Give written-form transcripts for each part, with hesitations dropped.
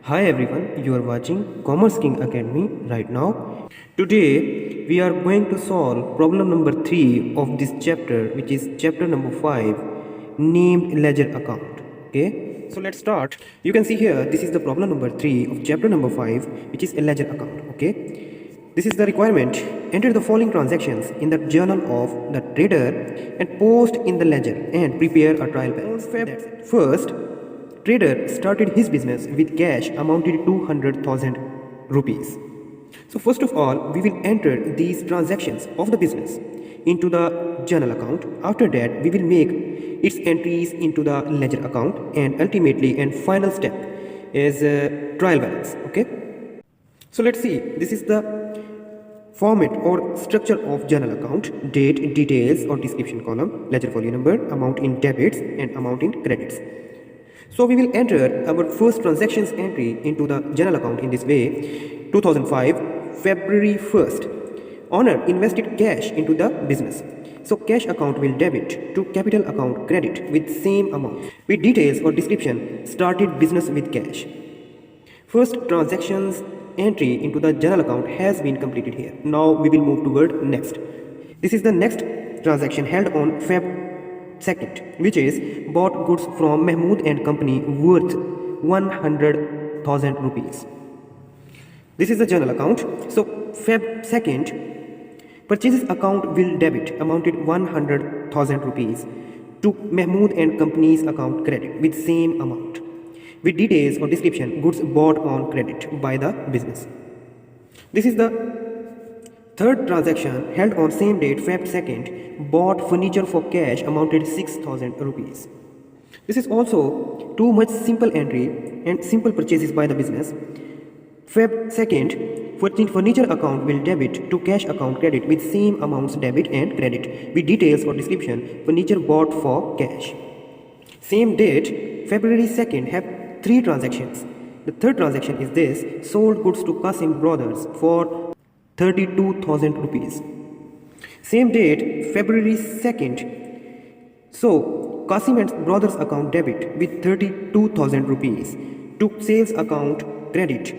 Hi everyone, you are watching Commerce King Academy right now. Today we are going to solve problem number 3 of this chapter, which is chapter number 5, named ledger account. Okay, so let's start. You can see here this is the problem number 3 of chapter number 5, which is a ledger account. Okay, this is the requirement. Enter the following transactions in the journal of the trader and post in the ledger and prepare a trial balance. First, trader started his business with cash amounted to 200,000 rupees. So first of all, we will enter these transactions of the business into the journal account. After that, we will make its entries into the ledger account, and ultimately and final step is trial balance. Okay, so let's see. This is the format or structure of journal account: date, details or description column, ledger volume number, amount in debits and amount in credits. So we will enter our first transactions entry into the journal account in this way. 2005 February 1st, owner invested cash into the business. So cash account will debit to capital account credit with same amount. With details or description: started business with cash. First transactions entry into the journal account has been completed here. Now we will move toward next. This is the next transaction held on Feb 2nd, which is bought goods from Mahmood and Company worth 100,000 rupees. This is the journal account. So Feb 2nd, purchases account will debit amounted 100,000 rupees to Mahmood and Company's account credit with same amount. With details or description: goods bought on credit by the business. This is the third transaction held on same date, Feb 2nd, bought furniture for cash amounted 6,000 rupees. This is also too much simple entry and simple purchases by the business. Feb 2nd, furniture account will debit to cash account credit with same amounts debit and credit. With details or description: furniture bought for cash. Same date, February 2nd, have three transactions. The third transaction is this: sold goods to Qasim Brothers for 32,000 rupees. Same date, February 2nd. So Qasim and Brothers account debit with 32,000 rupees to sales account credit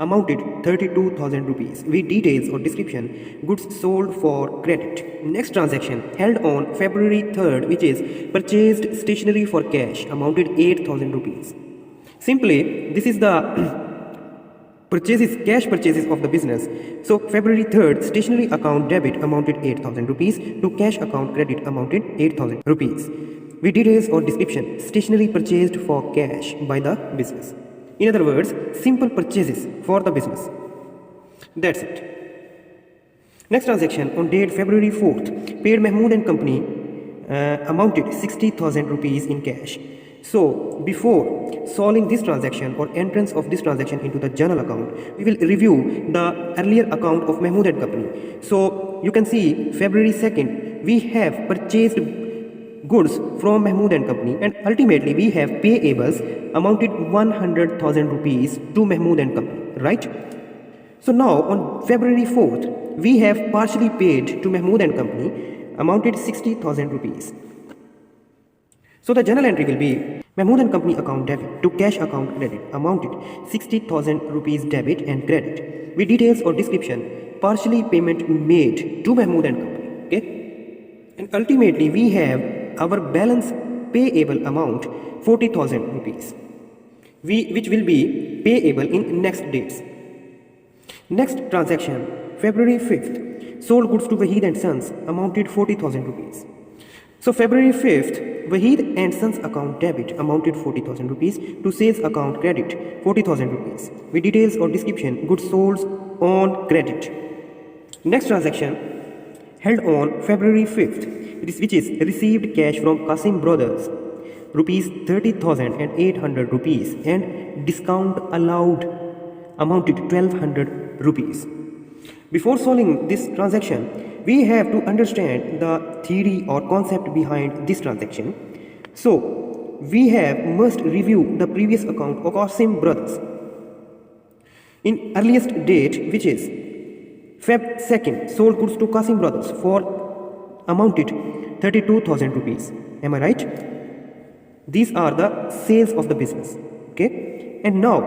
amounted 32,000 rupees. With details or description: goods sold for credit. Next transaction held on February 3rd, which is purchased stationery for cash amounted 8,000 rupees. Simply, this is the cash purchases of the business. So February 3rd, stationery account debit amounted 8,000 rupees to cash account credit amounted 8,000 rupees. With details or description: stationery purchased for cash by the business. In other words, simple purchases for the business. That's it. Next transaction on date February 4th, paid Mahmood and Company amounted 60,000 rupees in cash. So before solving this transaction or entrance of this transaction into the journal account, we will review the earlier account of Mahmood and Company. So you can see February 2nd, we have purchased goods from Mahmood and Company, and ultimately we have payables amounted 100,000 rupees to Mahmood and Company, right? So now on February 4th, we have partially paid to Mahmood and Company amounted 60,000 rupees. So the journal entry will be: Mahmood and Company account debit to cash account credit amounted 60,000 rupees debit and credit. With details or description: partially payment made to Mahmood and Company. Okay, and ultimately we have our balance payable amount 40,000 rupees, which will be payable in next dates. Next transaction, February 5th, sold goods to Wahid and Sons amounted 40,000 rupees. So February 5th, Wahid and Sons account debit amounted 40,000 rupees to sales account credit 40,000 rupees. With details or description: goods sold on credit. Next transaction held on February 5th, which is received cash from Qasim Brothers rupees 30,800 rupees and discount allowed amounted 1,200 rupees. Before solving this transaction, we have to understand the theory or concept behind this transaction. So we must review the previous account of Qasim Brothers in earliest date, which is Feb 2nd, sold goods to Qasim Brothers for amounted 32,000 rupees. Am I right? These are the sales of the business. Okay, and now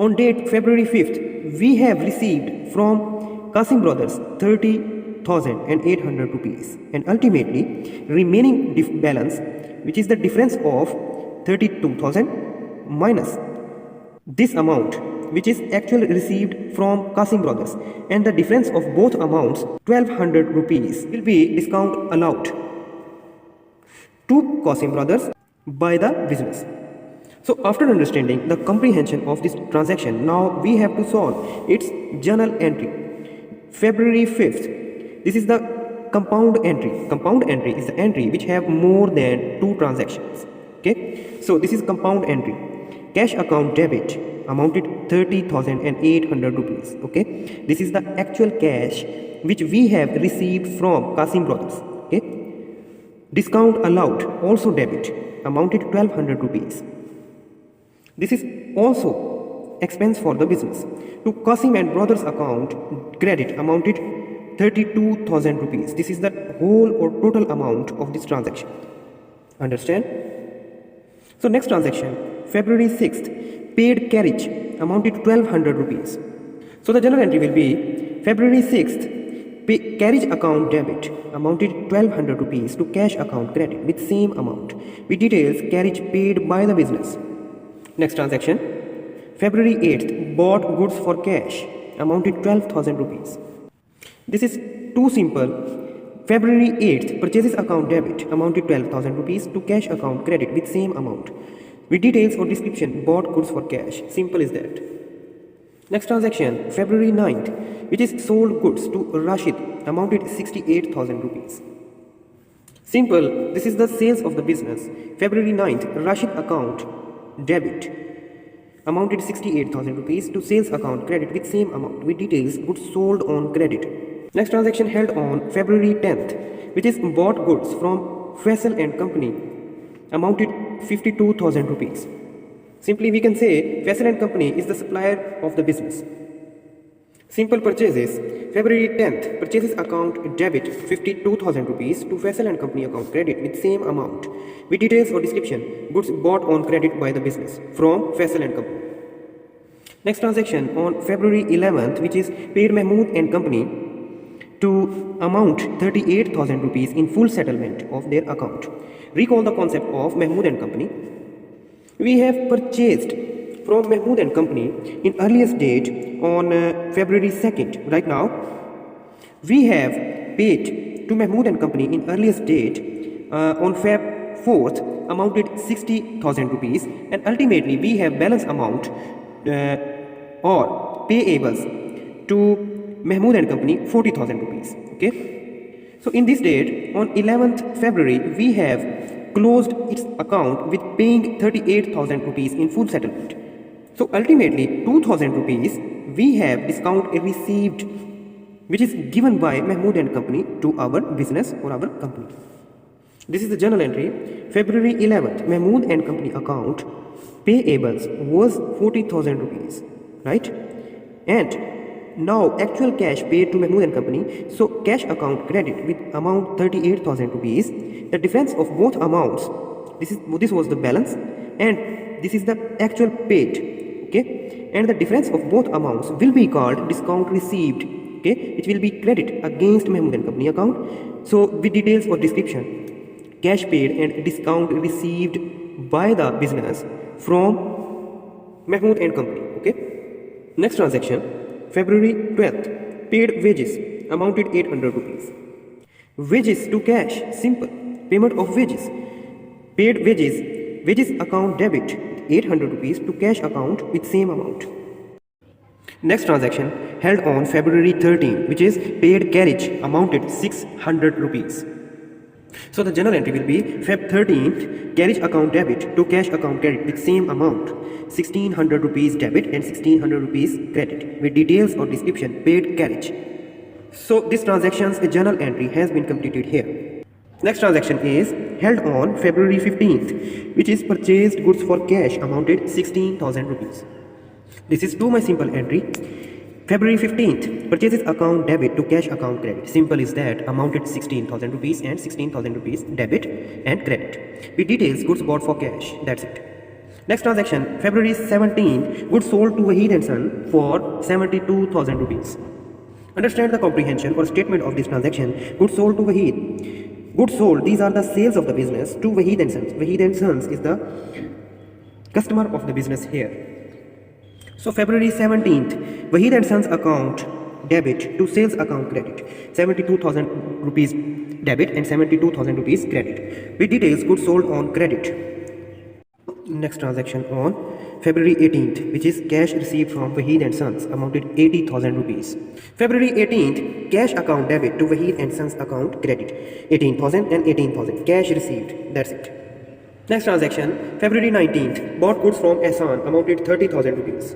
On date February 5th, we have received from Qasim Brothers 30,800 rupees, and ultimately remaining balance, which is the difference of 32,000 minus this amount, which is actually received from Qasim Brothers, and the difference of both amounts 1200 rupees will be discount allowed to Qasim Brothers by the business. So after understanding the comprehension of this transaction, now we have to solve its journal entry. February 5th, this is the compound entry. Compound entry is the entry which have more than 2 transactions. Okay, so this is compound entry. Cash account debit amounted 30,800 rupees. Okay, this is the actual cash which we have received from Qasim Brothers. Okay, discount allowed also debit amounted 1200 rupees. This is also expense for the business. To Qasim and Brothers account, credit amounted 32,000 rupees. This is the whole or total amount of this transaction. Understand? So next transaction, February 6th, paid carriage amounted to 1200 rupees. So the journal entry will be February 6th, carriage account debit amounted 1200 rupees to cash account credit with same amount, with details carriage paid by the business. Next transaction, February 8th, bought goods for cash amounted 12,000 rupees. This is too simple. February 8th, purchases account debit amounted 12,000 rupees to cash account credit with same amount, with details or description, bought goods for cash. Simple is that. Next transaction, February 9th, which is sold goods to Rashid amounted 68,000 rupees. Simple, this is the sales of the business. February 9th, Rashid account debit amounted 68,000 rupees to sales account credit with same amount, with details, goods sold on credit. Next transaction held on February 10th, which is bought goods from Faisal and Company amounted 52,000 rupees. Simply we can say Faisal and Company is the supplier of the business. Simple purchases, February 10th, purchases account debit 52,000 rupees to Faisal and Company account credit with same amount, with details or description, goods bought on credit by the business from Faisal and Company. Next transaction on February 11th, which is paid Mahmood and Company to amount 38,000 rupees in full settlement of their account. Recall the concept of Mahmood and Company. We have purchased from Mahmood and Company in earliest date on February 2nd. Right now, we have paid to Mahmood and Company in earliest date on Feb 4th amounted 60,000 rupees, and ultimately we have balance amount or payables to Mahmood and Company 40,000 rupees. Okay, so in this date on 11th February we have closed its account with paying 38,000 rupees in full settlement. So ultimately 2,000 rupees we have discount received, which is given by Mahmood and Company to our business or our company. This is the journal entry. February 11th, Mahmood and Company account payables was 40,000 rupees, right? And now actual cash paid to Mahmood and Company, so cash account credit with amount 38,000 rupees. The difference of both amounts, this was the balance, and this is the actual paid. Okay, and the difference of both amounts will be called discount received. Okay, it will be credit against Mahmood and Company account. So with details or description, cash paid and discount received by the business from Mahmood and Company. Okay, next transaction, February 12th, paid wages amounted 800 rupees. Wages to cash, simple, payment of wages. Paid wages account debit 800 rupees to cash account with same amount. Next transaction held on February 13, which is paid carriage amounted 600 rupees. So the journal entry will be Feb 13th, carriage account debit to cash account credit with same amount, 1600 rupees debit and 1600 rupees credit, with details or description, paid carriage. So this transaction's journal entry has been completed here. Next transaction is held on February 15th, which is purchased goods for cash amounted 16,000 rupees. This is to my simple entry. February 15th, purchases account debit to cash account credit. Simple is that, amounted 16,000 rupees and 16,000 rupees debit and credit. With details, goods bought for cash. That's it. Next transaction, February 17th, goods sold to Wahid and Son for 72,000 rupees. Understand the comprehension or statement of this transaction. Goods sold to Wahid. Goods sold, these are the sales of the business to Wahid and Sons. Wahid and Sons is the customer of the business here. So February 17th, Wahid and Sons account debit to sales account credit. 72,000 rupees debit and 72,000 rupees credit. With details, goods sold on credit. Next transaction on February 18th, which is cash received from Wahid and Sons, amounted 80,000 rupees. February 18th, cash account debit to Wahid and Sons account credit. 18,000 and 18,000. Cash received. That's it. Next transaction, February 19th, bought goods from Ehsan, amounted 30,000 rupees.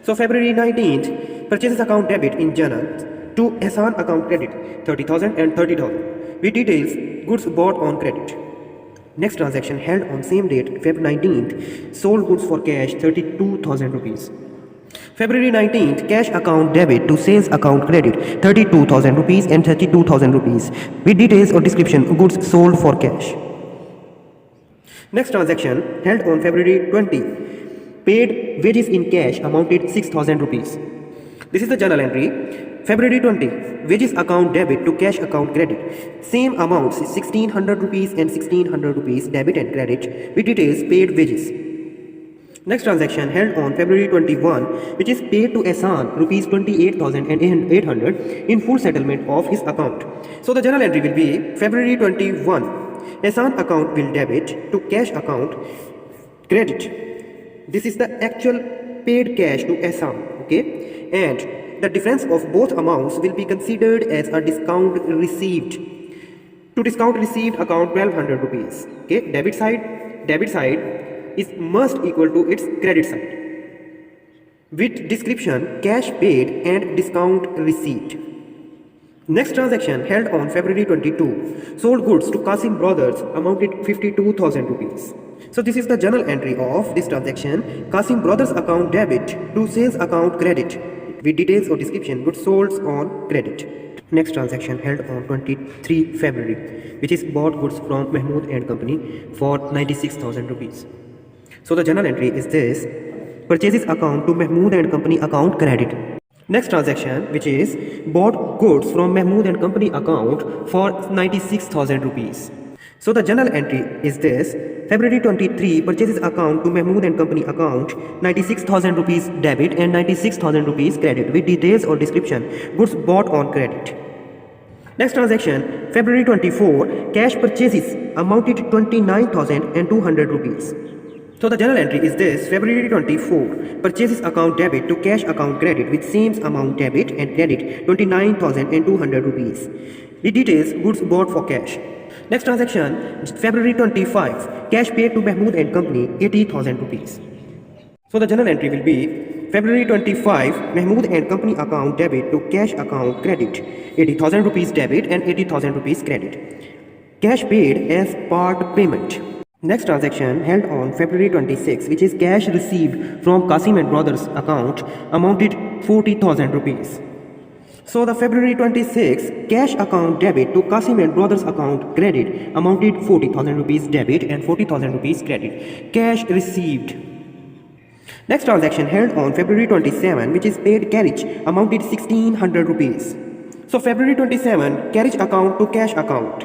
So February 19th, purchases account debit in Janan to Ehsan account credit, 30,000 and 30,000. With details, goods bought on credit. Next transaction held on same date, Feb 19th, sold goods for cash, 32,000 rupees. February 19th, cash account debit to sales account credit, 32,000 rupees and 32,000 rupees. With details or description, goods sold for cash. Next transaction held on February 20, paid wages in cash amounted 6,000 rupees. This is the journal entry. February 20, wages account debit to cash account credit. Same amounts, 1,600 rupees and 1,600 rupees debit and credit. With details, paid wages. Next transaction held on February 21, which is paid to Ehsan rupees 28,800 in full settlement of his account. So the journal entry will be February 21. Ehsan account will debit to cash account credit. This is the actual paid cash to Ehsan, okay? And the difference of both amounts will be considered as a discount received. To discount received account 1,200 rupees. Okay, debit side is must equal to its credit side. With description, cash paid and discount received. Next transaction held on February 22, sold goods to Qasim Brothers amounted 52,000 rupees. So this is the journal entry of this transaction. Qasim Brothers account debit to sales account credit. With details or description, goods sold on credit. Next transaction held on 23 February, which is bought goods from Mahmood and Company for 96,000 rupees. So the journal entry is this: purchases account to Mahmood and Company account credit. Next transaction, which is bought goods from Mahmood and Company account for 96,000 rupees. So the journal entry is this: February 23, purchases account to Mahmood and Company account, 96,000 rupees debit and 96,000 rupees credit. With details or description, goods bought on credit. Next transaction, February 24, cash purchases amounted 29,200 rupees. So the journal entry is this: February 24, purchases account debit to cash account credit with same amount debit and credit, 29,200 rupees. With details, goods bought for cash. Next transaction, February 25, cash paid to Mahmood and Company, 80,000 rupees. So the journal entry will be February 25, Mahmood and Company account debit to cash account credit, 80,000 rupees debit and 80,000 rupees credit. Cash paid as part payment. Next transaction held on February 26, which is cash received from Qasim and Brothers account, amounted 40,000 rupees. So the February 26 cash account debit to Qasim and Brothers account credit amounted 40,000 rupees debit and 40,000 rupees credit. Cash received. Next transaction held on February 27, which is paid carriage, amounted 1,600 rupees. So February 27 carriage account to cash account,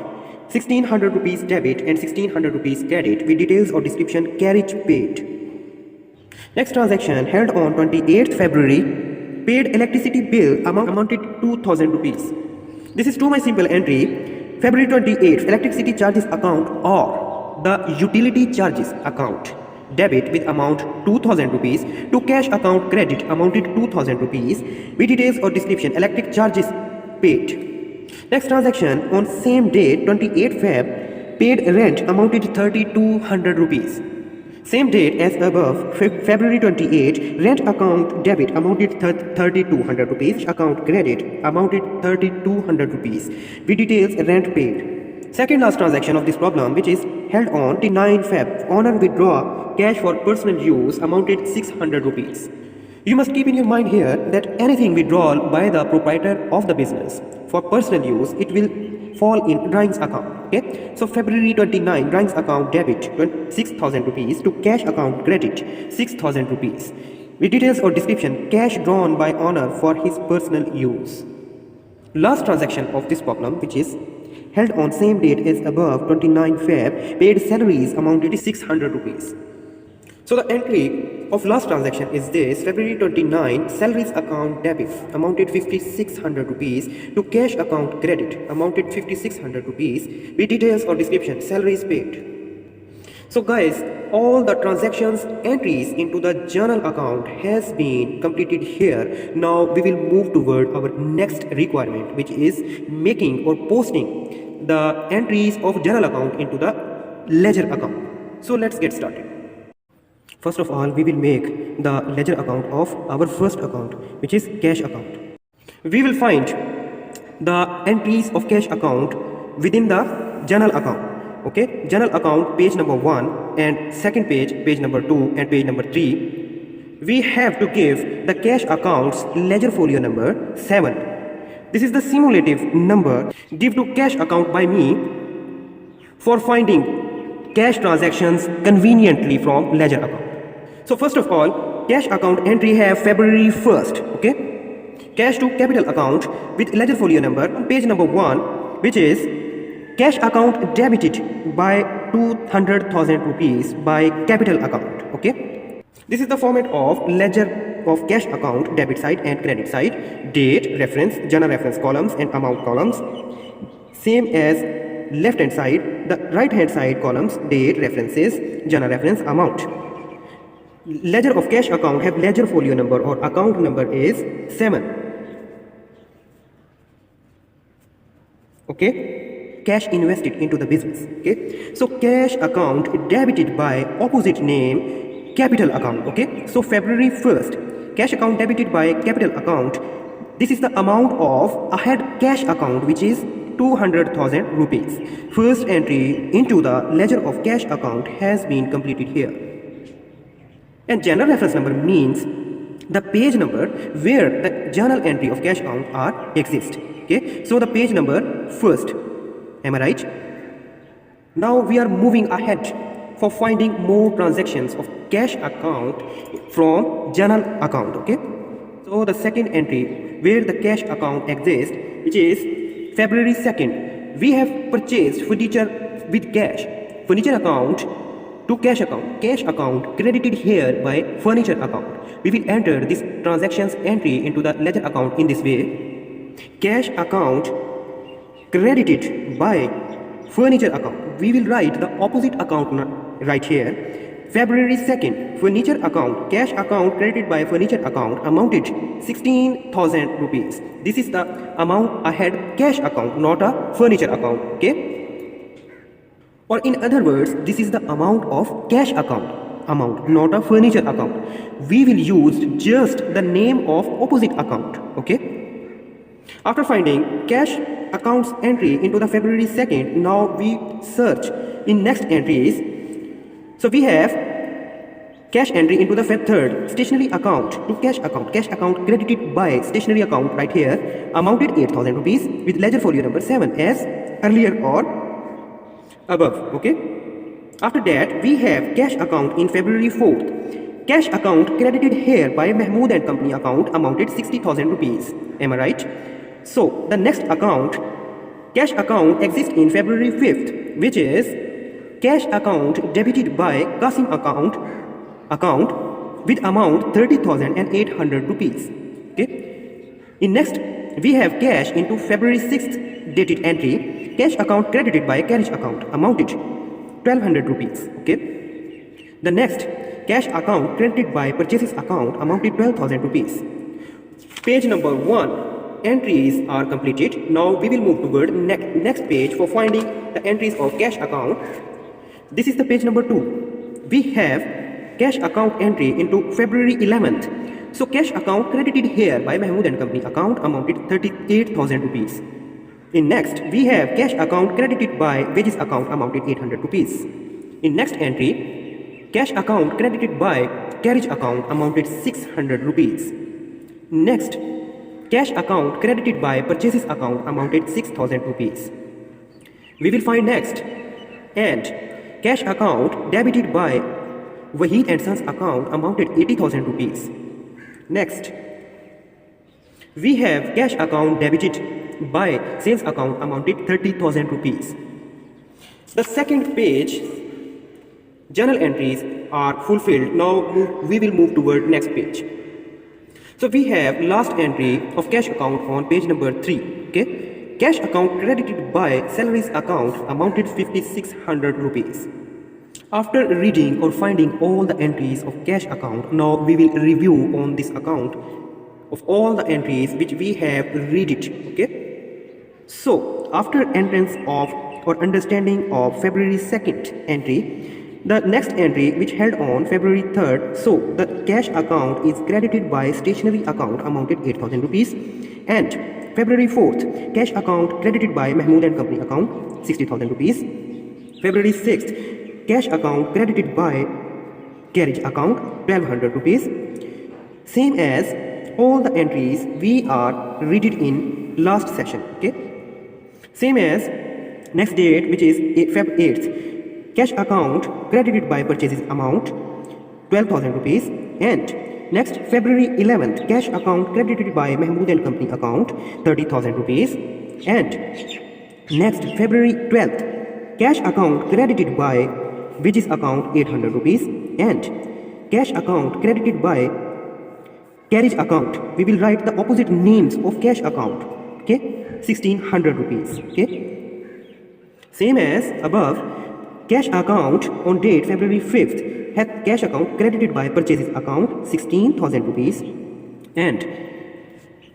1,600 rupees debit and 1,600 rupees credit. With details or description, carriage paid. Next transaction held on 28th February, paid electricity bill amounted 2,000 rupees. This is to my simple entry. February 28th, electricity charges account or the utility charges account debit with amount 2,000 rupees to cash account credit amounted 2,000 rupees. With details or description, electric charges paid. Next transaction on same date, 28th Feb, paid rent amounted 3,200 rupees. Same date as above, February 28, rent account debit amounted 3,200 rupees, account credit amounted 3,200 rupees. With details, rent paid. Second last transaction of this problem, which is held on 29 Feb, owner withdraw cash for personal use amounted 600 rupees. You must keep in your mind here that anything withdrawn by the proprietor of the business for personal use, it will fall in drawings account. Okay, so February 29, drawings account debit 6,000 rupees to cash account credit 6,000 rupees. With details or description, cash drawn by owner for his personal use. Last transaction of this problem, which is held on same date as above, 29 Feb, paid salaries amounted to 600 rupees. So the entry of last transaction is this: February 29, salaries account debit amounted 5600 rupees to cash account credit amounted 5600 rupees. With details or description, salaries paid. So guys, all the transactions entries into the journal account has been completed here. Now we will move toward our next requirement, which is making or posting the entries of journal account into the ledger account. So let's get started. First of all, we will make the ledger account of our first account, which is cash account. We will find the entries of cash account within the journal account. Okay, journal account page number 1 and second page number 2 and page number 3. We have to give the cash account's ledger folio number 7. This is the simulative number given to cash account by me for finding cash transactions conveniently from ledger account. So first of all, cash account entry have February 1st. Okay, cash to capital account with ledger folio number on page number 1, which is cash account debited by 200,000 rupees by capital account. Okay, this is the format of ledger of cash account, debit side and credit side, date, reference, journal reference columns and amount columns. Same as left hand side, the right hand side columns, date, references, journal reference, amount. Ledger of cash account have ledger folio number or account number is 7. Okay, cash invested into the business. Okay, so cash account debited by opposite name capital account. Okay, so February 1st, cash account debited by capital account. This is the amount of ahead cash account, which is 200,000 rupees. First entry into the ledger of cash account has been completed here. And journal reference number means the page number where the journal entry of cash account are exist. Okay, so the page number first. Am I right? Now we are moving ahead for finding more transactions of cash account from journal account. Okay, so the second entry where the cash account exists, which is February 2nd, we have purchased furniture with cash. Furniture account to cash account credited here by furniture account. We will enter this transactions entry into the ledger account in this way: cash account credited by furniture account. We will write the opposite account right here. February 2nd, furniture account, cash account credited by furniture account amounted 16,000 rupees. This is the amount ahead cash account, not a furniture account. Okay, or in other words, this is the amount of cash account, not a furniture account. We will use just the name of opposite account. Okay, after finding cash accounts entry into the February 2nd, now we search in next entries. So we have cash entry into the Feb 3rd, stationery account to cash account credited by stationery account right here, amounted 8,000 rupees with ledger folio number 7 as earlier or above. Okay, after that we have cash account in February 4th. Cash account credited here by Mahmood and Company account amounted 60,000 rupees. Am I right? So the next account, cash account exists in February 5th, which is cash account debited by Qasim account with amount 30,800 rupees. Okay, in next we have cash into February 6th dated entry. Cash account credited by carriage account amounted 1,200 rupees. Okay, the next cash account credited by purchases account amounted 12,000 rupees. Page number 1 entries are completed. Now we will move toward next page for finding the entries of cash account. This is the page number 2. We have cash account entry into February 11th. So cash account credited here by Mahmood and Company account amounted 38,000 rupees. In next, we have cash account credited by wages account amounted 800 rupees. In next entry, cash account credited by carriage account amounted 600 rupees. Next, cash account credited by purchases account amounted 6,000 rupees. We will find next. And cash account debited by Wahid and Sons account amounted 80,000 rupees. Next, we have cash account debited by sales account amounted 30,000 rupees. The second page, journal entries are fulfilled. Now we will move toward next page. So we have last entry of cash account on page number 3. Okay, cash account credited by salaries account amounted 5,600 rupees. After reading or finding all the entries of cash account, now we will review on this account of all the entries which we have read it. Okay, so after entrance of or understanding of February 2nd entry, the next entry which held on February 3rd, so the cash account is credited by stationery account amounted 8,000 rupees, and February 4th, cash account credited by Mahmood and Company account 60,000 rupees. February 6th, cash account credited by carriage account 1,200 rupees. Same as all the entries we are read it in last session. Okay, same as next date which is Feb 8th, cash account credited by purchases amount 12,000 rupees, and next February 11th, cash account credited by Mahmood and Company account 30,000 rupees, and next February 12th, cash account credited by wages account 800 rupees, and cash account credited by carriage account. We will write the opposite names of cash account. Okay, 1,600 rupees. Okay, same as above, cash account on date February 5th had cash account credited by purchases account 16,000 rupees, and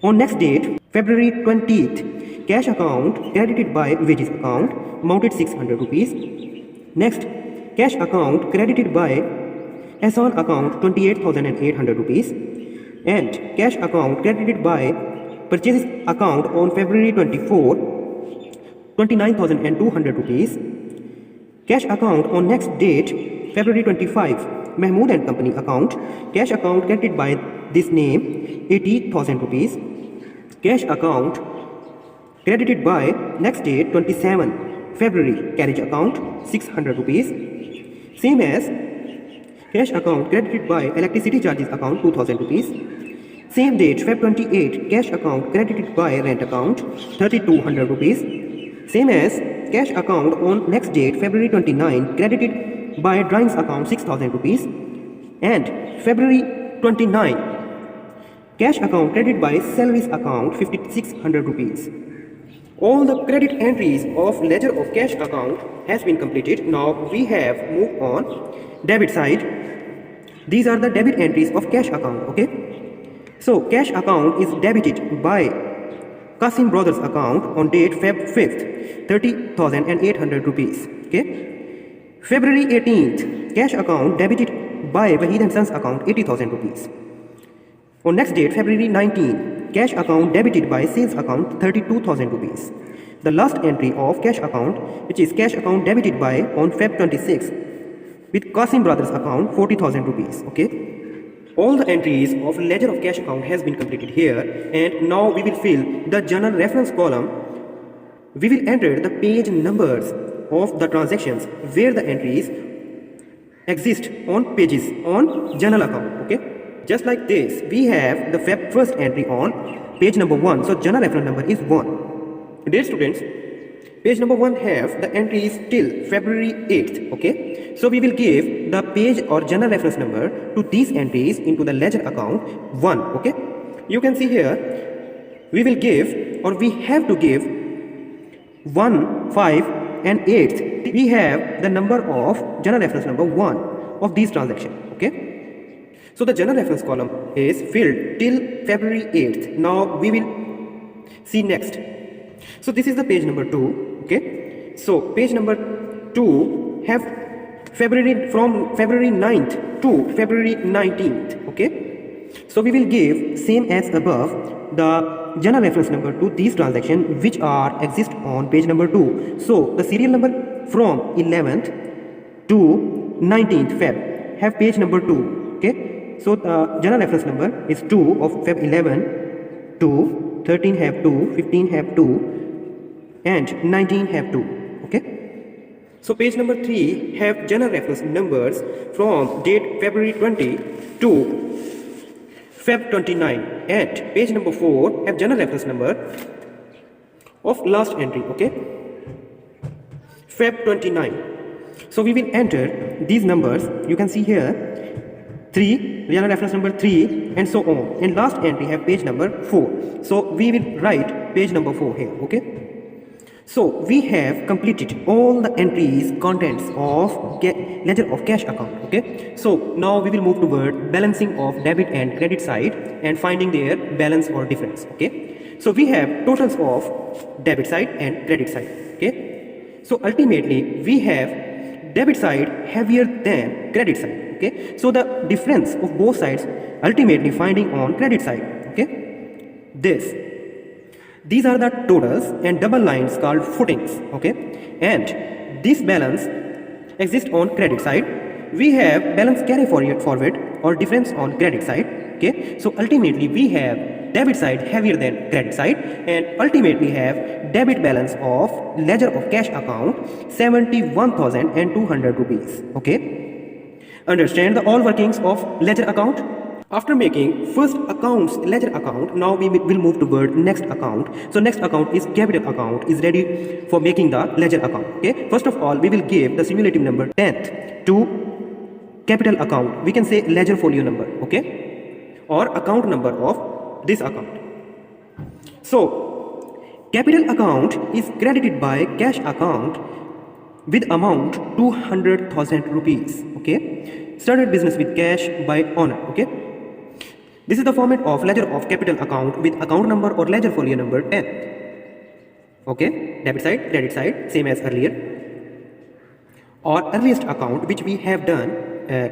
on next date February 20th, cash account credited by wages account amounted 600 rupees. Next, cash account credited by Ehsan account 28,800 rupees, and cash account credited by purchases account on February 24, 29,200 rupees. Cash account on next date February 25, Mahmood and Company account, cash account credited by this name 80,000 rupees. Cash account credited by next date 27 February, carriage account 600 rupees. Same as cash account credited by electricity charges account 2,000 rupees. Same date Feb 28, cash account credited by rent account 3,200 rupees. Same as cash account on next date February 29, credited by drawings account 6,000 rupees, and February 29, cash account credited by salaries account 5,600 rupees. All the credit entries of ledger of cash account has been completed. Now we have moved on debit side. These are the debit entries of cash account. Okay, so cash account is debited by Qasim Brothers account on date Feb 5th 30,800 rupees. Okay, February 18th, cash account debited by Wahid and Sons account 80,000 rupees. On next date February 19, cash account debited by sales account 32,000 rupees. The last entry of cash account, which is cash account debited by on Feb 26 with Qasim Brothers account 40,000 rupees. Okay, all the entries of ledger of cash account has been completed here, and now we will fill the journal reference column. We will enter the page numbers of the transactions where the entries exist on pages on journal account. Okay, just like this, we have the Feb 1st entry on page number 1. So journal reference number is 1. Dear students, page number 1 have the entries till February 8th. Okay, so we will give the page or journal reference number to these entries into the ledger account 1. Okay, you can see here we will give, or we have to give 1, 5 and 8th. We have the number of journal reference number 1 of these transactions. Okay, so the journal reference column is filled till February 8th. Now we will see next. So this is the page number 2. Okay, so page number 2 have February, from February 9th to February 19th. Okay, so we will give same as above the journal reference number to these transactions which are exist on page number 2. So the serial number from 11th to 19th Feb have page number 2. Okay, so the journal reference number is 2 of Feb 11 to 13 have 2, 15 have 2 and 19 have 2. Okay, So page number 3 have general reference numbers from date February 20 to Feb 29, and page number 4 have general reference number of last entry, okay, Feb 29. So we will enter these numbers, you can see here 3, general reference number 3 and so on, and last entry have page number 4. So we will write page number 4 here, okay. So we have completed all the entries contents of ledger of cash account, okay. So now we will move toward balancing of debit and credit side and finding their balance or difference, okay. So we have totals of debit side and credit side, okay. So ultimately we have debit side heavier than credit side, okay. So the difference of both sides ultimately finding on credit side, okay. These are the totals and double lines called footings, okay, and this balance exists on credit side. We have balance carry forward or difference on credit side, okay. So ultimately we have debit side heavier than credit side and ultimately have debit balance of ledger of cash account 71,200 rupees, okay. Understand the all workings of ledger account. After making first account's ledger account, now we will move toward next account. So next account is capital account, is ready for making the ledger account, okay. First of all, we will give the simulative number 10th to capital account. We can say ledger folio number, okay, or account number of this account. So capital account is credited by cash account with amount 200,000 rupees, okay. Started business with cash by owner, okay. This is the format of ledger of capital account with account number or ledger folio number 10, okay. Debit side, credit side, same as earlier, or earliest account which we have done,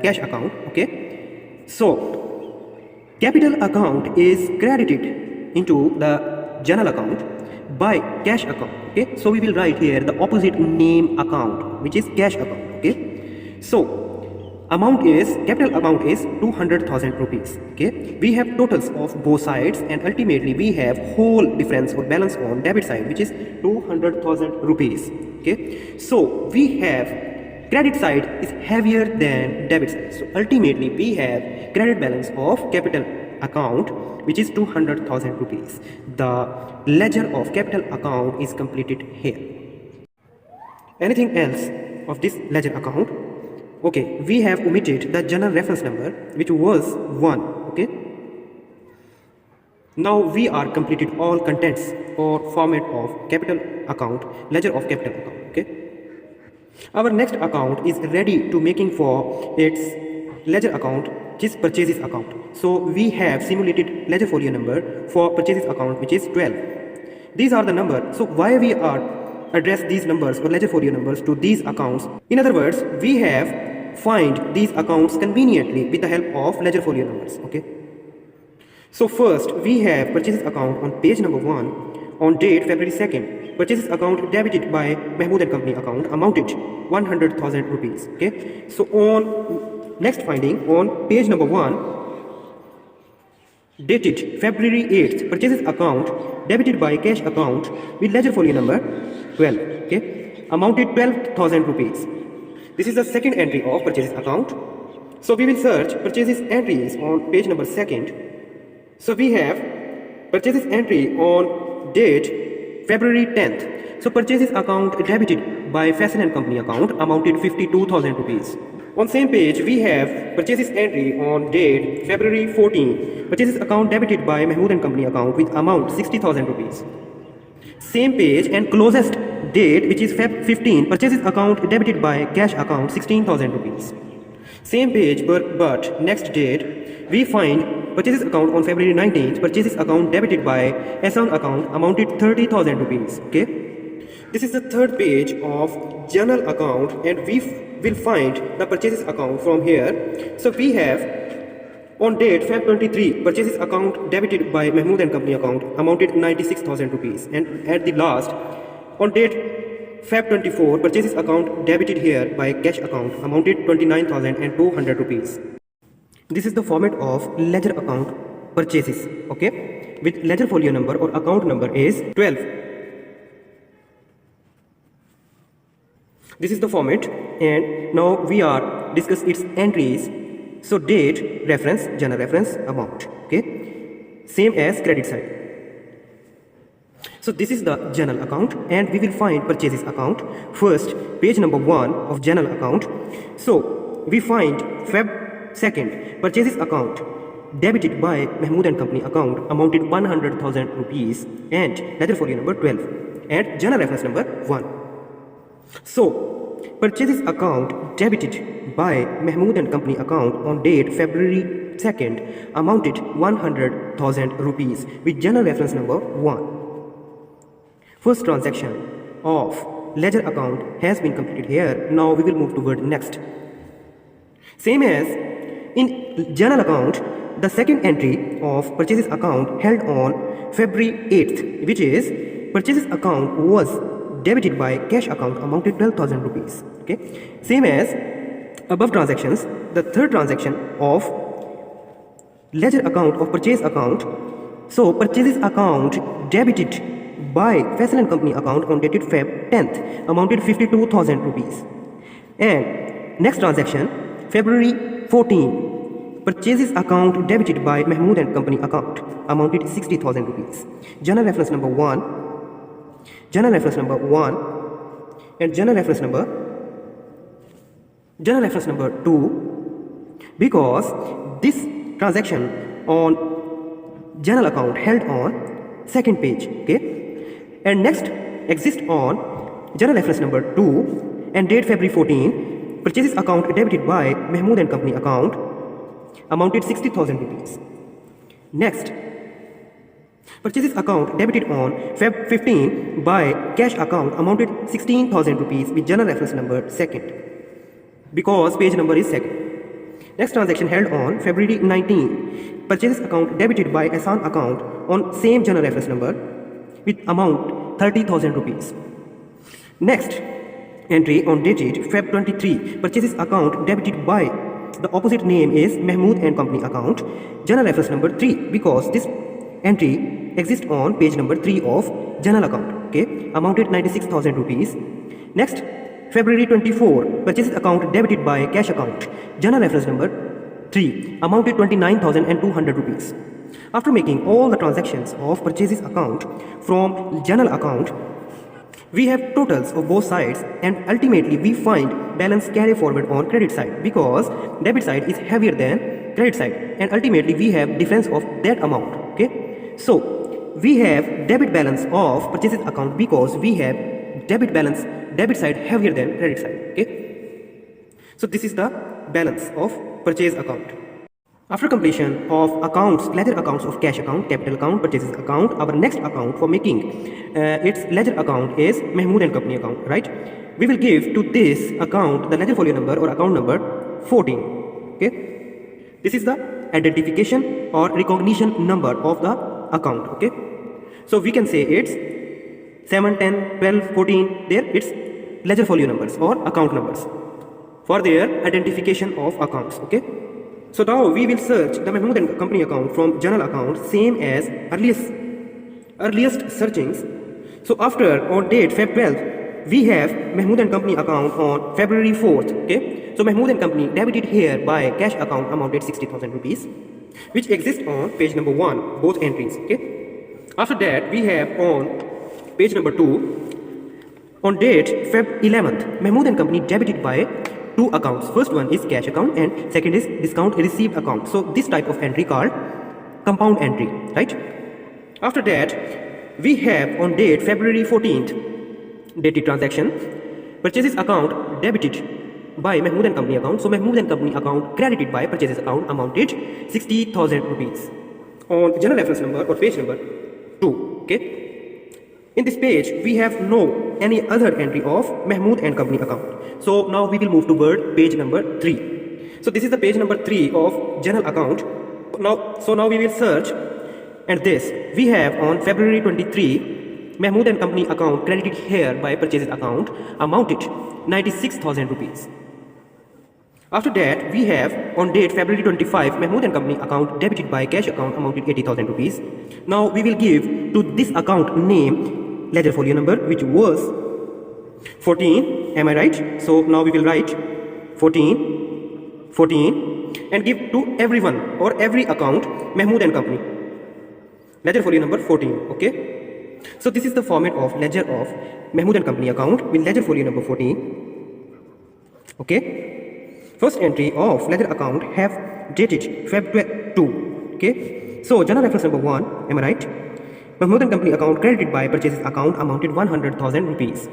cash account, okay. So capital account is credited into the general account by cash account, okay. So we will write here the opposite name account which is cash account, okay. So amount is, capital amount is 200,000 rupees, okay. We have totals of both sides and ultimately we have whole difference or balance on debit side which is 200,000 rupees, okay. So we have credit side is heavier than debit side. So ultimately we have credit balance of capital account which is 200,000 rupees. The ledger of capital account is completed here. Anything else of this ledger account? Okay, we have omitted the general reference number which was 1, okay. Now we are completed all contents or format of capital account, ledger of capital account, okay. Our next account is ready to making for its ledger account which is purchases account. So we have simulated ledger folio number for purchases account which is 12. These are the number. So why we are address these numbers or ledger folio numbers to these accounts? In other words, we have find these accounts conveniently with the help of ledger folio numbers, okay. So first we have purchases account on page number 1 on date February 2nd. Purchases account debited by Mahmood and Company account amounted 100,000 rupees, okay. So on next finding on page number 1 dated February 8th, purchases account debited by cash account with ledger folio number 12, okay, amounted 12,000 rupees. This is the second entry of purchases account. So we will search purchases entries on page number 2nd. So we have purchases entry on date February 10th. So purchases account debited by Fashion and Company account amounted 52,000 rupees. On same page we have purchases entry on date February 14. Purchases account debited by Mahmood and Company account with amount 60,000 rupees. Same page and closest date which is Feb 15, purchases account debited by cash account 16,000 rupees. Same page but next date we find purchases account on February 19th, purchases account debited by Asang account amounted 30,000 rupees, okay. This is the third page of general account and we will find the purchases account from here. So we have on date Feb 23, purchases account debited by Mahmood and Company account amounted 96,000 rupees, and at the last on date Feb 24, purchases account debited here by cash account amounted 29,200 rupees. This is the format of ledger account purchases, okay, with ledger folio number or account number is 12. This is the format, and now we are discuss its entries. So date, reference, journal reference, amount. Okay, same as credit side. So this is the journal account, and we will find purchases account. First, page number 1 of journal account. So we find Feb 2nd purchases account debited by Mahmood and Company account amounted 100,000 rupees and ledger folio number 12 and journal reference number 1. So purchases account debited by Mahmood and Company account on date February 2nd amounted 100,000 rupees with journal reference number 1. First transaction of ledger account has been completed here. Now we will move toward next. Same as in journal account, the second entry of purchases account held on February 8th, which is purchases account was debited by cash account amounted 12,000 rupees. Okay. Same as above transactions, the third transaction of ledger account of purchase account. So purchases account debited by Faisal and Company account on dated Feb 10th amounted 52,000 rupees. And next transaction, February 14, purchases account debited by Mahmood and Company account amounted 60,000 rupees. Journal reference number 1, journal reference number 1, and journal reference number 2, because this transaction on journal account held on second page. Okay. And next exists on journal reference number 2 and date February 14, purchases account debited by Mahmood and Company account amounted 60,000 rupees. Next, purchases account debited on Feb 15 by cash account amounted 16,000 rupees with journal reference number 2nd, because page number is 2nd. Next transaction held on February 19, purchases account debited by Ahsan account on same journal reference number with amount 30,000 rupees. Next entry on dated Feb 23, purchases account debited by the opposite name is Mahmood and Company account, journal reference number 3, because this entry exists on page number 3 of journal account. Okay, amounted 96,000 rupees. Next, February 24, purchases account debited by cash account, journal reference number 3, amounted 29,200 rupees. After making all the transactions of purchases account from journal account, we have totals of both sides, and ultimately we find balance carry forward on credit side, because debit side is heavier than credit side, and ultimately we have difference of that amount. Okay, so we have debit balance of purchases account because we have debit side heavier than credit side. Okay, so this is the balance of purchase account. After completion of accounts, ledger accounts of cash account, capital account, purchases account, our next account for making its ledger account is Mahmood and Company account, right? We will give to this account the ledger folio number or account number 14. Okay, this is the identification or recognition number of the account. Okay, so we can say it's 7, 10, 12, 14. There it's ledger folio numbers or account numbers for their identification of accounts. Okay. So now we will search the Mahmood and Company account from journal account, same as earliest searchings. So after on date Feb 12, we have Mahmood and Company account on February 4th. Okay, so Mahmood and Company debited here by cash account amounted 60,000 rupees, which exists on page number 1, both entries. Okay, after that we have on page number 2 on date Feb 11th, Mahmood and Company debited by two accounts. First one is cash account and second is discount received account. So this type of entry called compound entry, right? After that we have on date February 14th dated transaction, purchases account debited by Mahmood and Company account. So Mahmood and Company account credited by purchases account amounted 60,000 rupees on journal reference number or page number 2. Okay, in this page we have no any other entry of Mahmood and Company account. So now we will move toward page number 3. So this is the page number 3 of journal account. Now we will search, and this we have on February 23 Mahmood and Company account credited here by purchases account amounted 96,000 rupees. After that we have on date February 25 Mahmood and Company account debited by cash account amounted 80,000 rupees. Now we will give to this account name ledger folio number, which was 14, Am I right? So now we will write 14 and give to everyone or every account Mahmood and Company. Ledger folio number 14. Okay. So this is the format of ledger of Mahmood and Company account with ledger folio number 14. Okay. First entry of ledger account have dated Feb 2. Okay. So journal reference number 1. Am I right? Mahmood and Company account credited by purchases account amounted 100,000 rupees.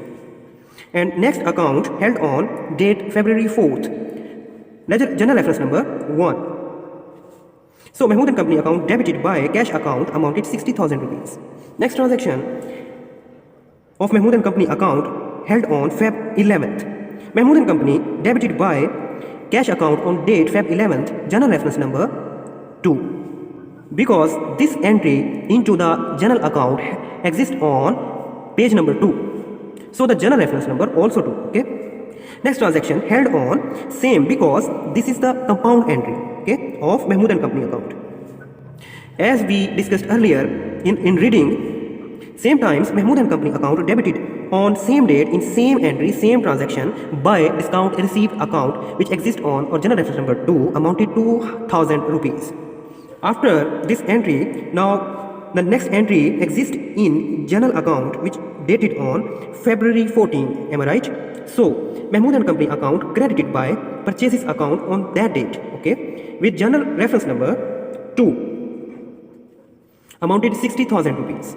And next account held on date February 4th. Ledger journal reference number 1. So Mahmood and Company account debited by cash account amounted 60,000 rupees. Next transaction of Mahmood and Company account held on Feb 11th. Mahmood and Company debited by cash account on date Feb 11th, journal reference number 2. Because this entry into the journal account exists on page number 2. So the journal reference number also 2. Okay. Next transaction held on same because this is the compound entry, okay, of Mahmood and Company account. As we discussed earlier in reading, same times Mahmood and Company account debited on same date in same entry, same transaction by discount received account which exists on or journal reference number 2 amounted to 2,000 rupees. After this entry, now the next entry exists in journal account which dated on February 14. Am I right? So Mahmood and Company account credited by purchases account on that date, okay, with journal reference number 2 amounted 60,000 rupees.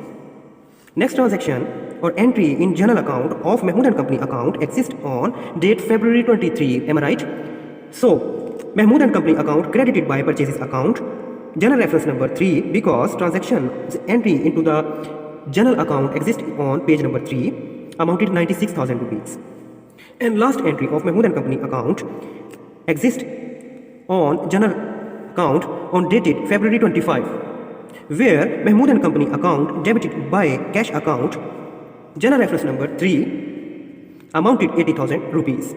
Next transaction or entry in journal account of Mahmood and Company account exists on date February 23. Am I right? So Mahmood and Company account credited by purchases account, journal reference number 3 because transaction entry into the journal account exists on page number 3 amounted 96,000 rupees. And last entry of Mahmood and Company account exists on journal account on dated February 25, where Mahmood and Company account debited by cash account, journal reference number 3 amounted 80,000 rupees.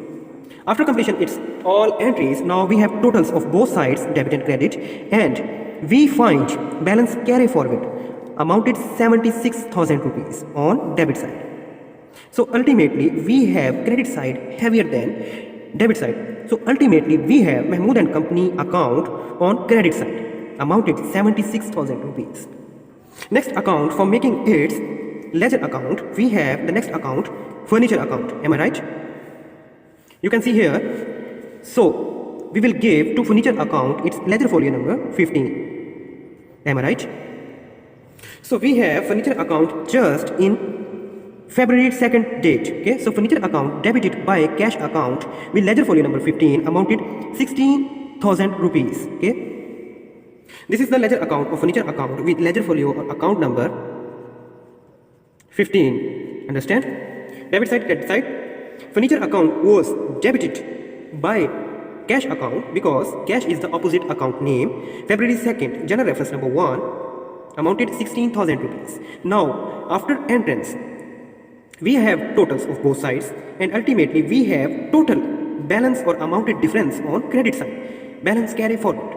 After completion its all entries, now we have totals of both sides debit and credit, and we find balance carry forward amounted 76,000 rupees on debit side. So ultimately we have credit side heavier than debit side. So ultimately we have Mahmood and Company account on credit side amounted 76,000 rupees. Next account for making its ledger account, we have the next account furniture account. Am I right? You can see here. So we will give to furniture account its ledger folio number 15. Am I right? So we have furniture account just in February 2nd date. Okay, so furniture account debited by cash account with ledger folio number 15 amounted 16,000 rupees. Okay, this is the ledger account of furniture account with ledger folio or account number 15. Understand? Debit side, credit side. Furniture account was debited by cash account because cash is the opposite account name. February 2nd, journal reference number 1 amounted 16,000 rupees. Now after entrance, we have totals of both sides, and ultimately we have total balance or amounted difference on credit side, balance carry forward,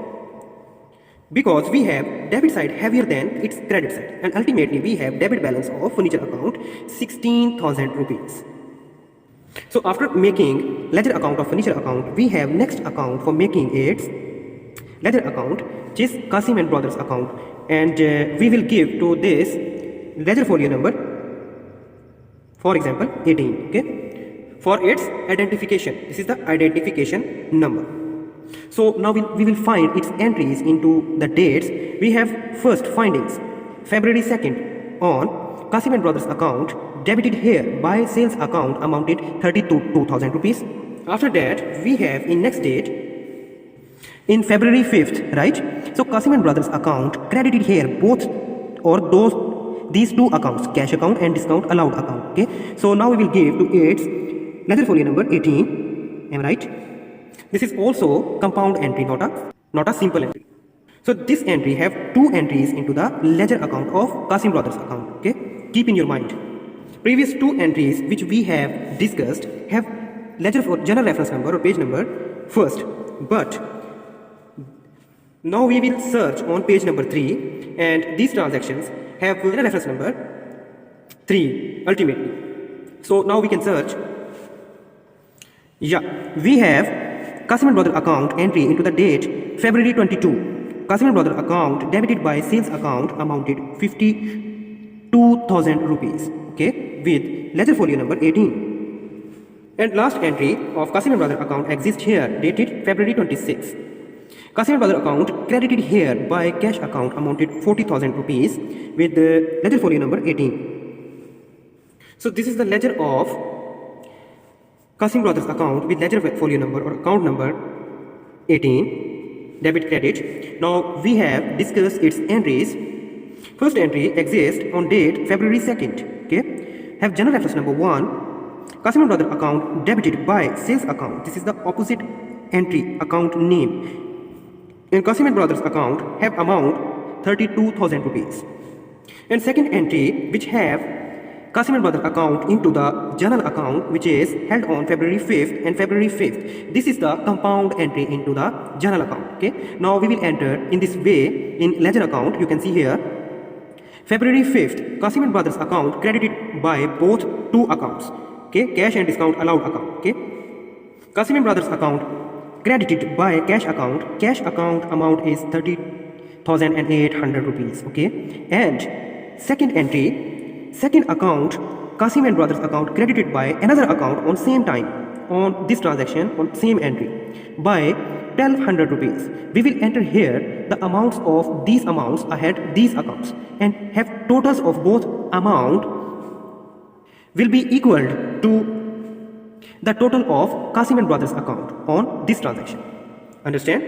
because we have debit side heavier than its credit side, and ultimately we have debit balance of furniture account 16,000 rupees. So after making ledger account of furniture account, we have next account for making its ledger account, which is Kasim and Brothers account, and we will give to this ledger folio number, for example 18. Okay, for its identification, this is the identification number. So now we will find its entries into the dates. We have first findings February 2nd on Kasim and Brothers account debited here by sales account amounted 32,000 rupees. After that we have in next date in February 5th, right? So Kasim and Brothers account credited here both or these two accounts, cash account and discount allowed account. Okay, so now we will give to its ledger folio number 18. Am I right? This is also compound entry, not a simple entry. So this entry have two entries into the ledger account of Kasim Brothers account. Okay, keep in your mind. Previous two entries which we have discussed have ledger for journal reference number or page number first, but now we will search on page number 3, and these transactions have journal reference number 3 ultimately. So now we can search Yeah, we have Kasim Brother account entry into the date February 22. Kasim Brother account debited by sales account amounted 52,000 rupees. Okay, with ledger folio number 18. And last entry of Kasim Brother account exists here dated February 26. Kasim Brother account credited here by cash account amounted 40,000 rupees with the ledger folio number 18. So this is the ledger of Kasim Brothers account with ledger folio number or account number 18, debit credit. Now we have discussed its entries. First entry exists on date February 2nd. Okay, have general reference number 1. Kasim Brothers account debited by sales account. This is the opposite entry account name. In Kasim Brothers account have amount 32,000 rupees. And second entry which have Kasim Brother account into the journal account which is held on February 5th and February 5th. This is the compound entry into the journal account. Okay. Now we will enter in this way in ledger account. You can see here February 5th Kasim Brothers account credited by both two accounts. Okay, cash and discount allowed account. Okay, Kasim Brothers account credited by cash account. Cash account amount is 30,800 rupees. Okay, and second entry. Second account, Kasim and Brothers account credited by another account on same time on this transaction on same entry by 1200 rupees. We will enter here the amounts of these amounts ahead these accounts and have totals of both amount will be equal to the total of Kasim and Brothers account on this transaction. Understand?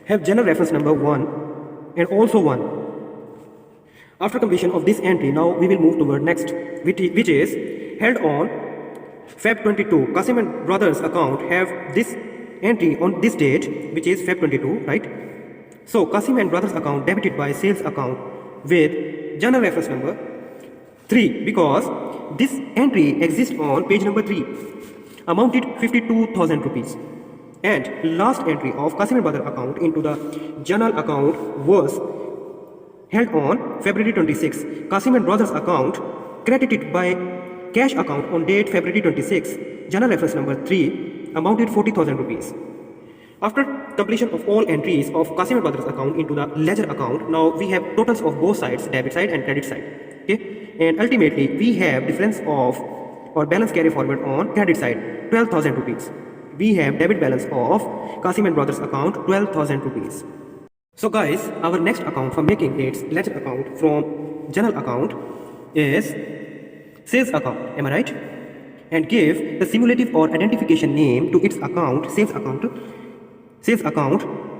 Have general reference number 1 and also 1. After completion of this entry, now we will move toward next, which is held on Feb 22. Kasim and Brothers account have this entry on this date, which is Feb 22, right? So Kasim and Brothers account debited by sales account with journal reference number 3 because this entry exists on page number 3, amounted 52,000 rupees. And last entry of Kasim and Brothers account into the journal account was held on February 26. Kasim and Brothers account credited by cash account on date February 26. Journal reference number 3 amounted 40,000 rupees. After completion of all entries of Kasim and Brothers account into the ledger account, now we have totals of both sides, debit side and credit side. Okay, and ultimately we have difference of or balance carry forward on credit side 12,000 rupees. We have debit balance of Kasim and Brothers account 12,000 rupees. So guys, our next account for making its ledger account from journal account is sales account, am I right? And give the simulative or identification name to its account, sales account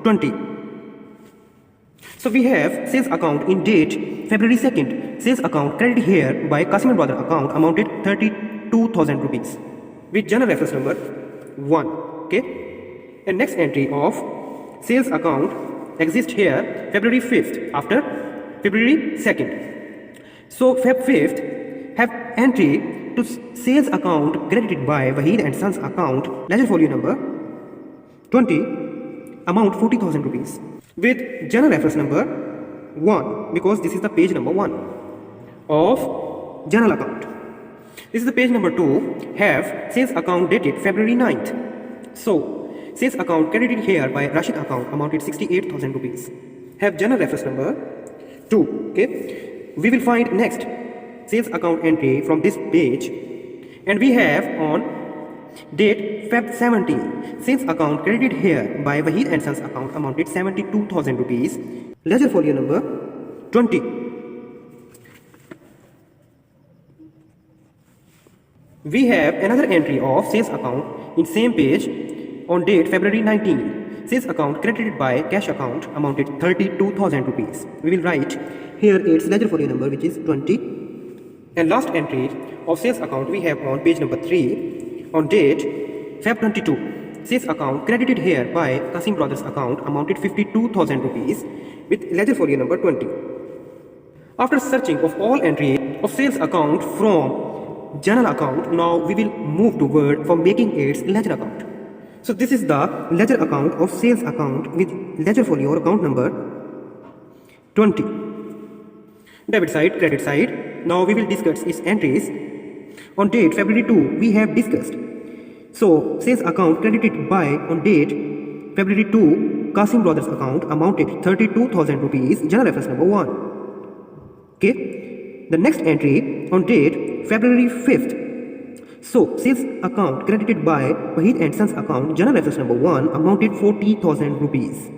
20. So we have sales account in date February 2nd. Sales account credited here by Kasim and Brother account amounted 32,000 rupees with journal reference number 1. Okay. And next entry of sales account exists here February 5th after February 2nd. So Feb 5th have entry to sales account credited by Wahid and Sons account ledger folio number 20 amount 40,000 rupees with journal reference number 1 because this is the page number 1 of journal account. This is the page number 2 have sales account dated February 9th. So sales account credited here by Rashid account amounted 68,000 rupees. Have journal reference number 2. Okay. We will find next sales account entry from this page and we have on date Feb 17. Sales account credited here by Wahid and Sons account amounted 72,000 rupees. Ledger folio number 20. We have another entry of sales account in same page on date February 19. Sales account credited by cash account amounted 32,000 rupees. We will write here its ledger folio number which is 20. And last entry of sales account we have on page number 3 on date Feb 22. Sales account credited here by Kasim Brothers account amounted 52,000 rupees with ledger folio number 20. After searching of all entry of sales account from journal account, now we will move toward for making its ledger account. So this is the ledger account of sales account with ledger folio or account number 20. Debit side, credit side. Now we will discuss its entries. On date February 2, we have discussed So sales account credited by on date February 2, Kasim Brothers account amounted 32,000 rupees, general reference number 1. Okay. The next entry on date February 5th. So sales account credited by Wahid and Sons account, general reference number 1, amounted 40,000 rupees.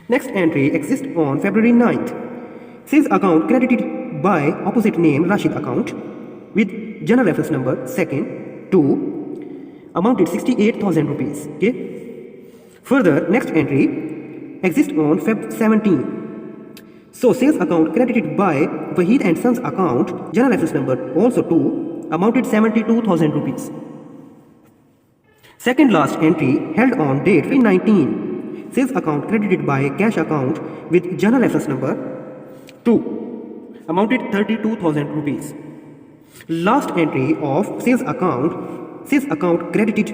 Next entry exists on February 9th. Sales account credited by opposite name Rashid account with general reference number 2nd 2, amounted 68,000 rupees. Okay. Further, next entry exists on Feb 17. So sales account credited by Wahid and Sons account, general reference number also 2, amounted 72,000 rupees. Second last entry held on date February 19. Sales account credited by cash account with general reference number 2, amounted 32,000 rupees. Last entry of sales account credited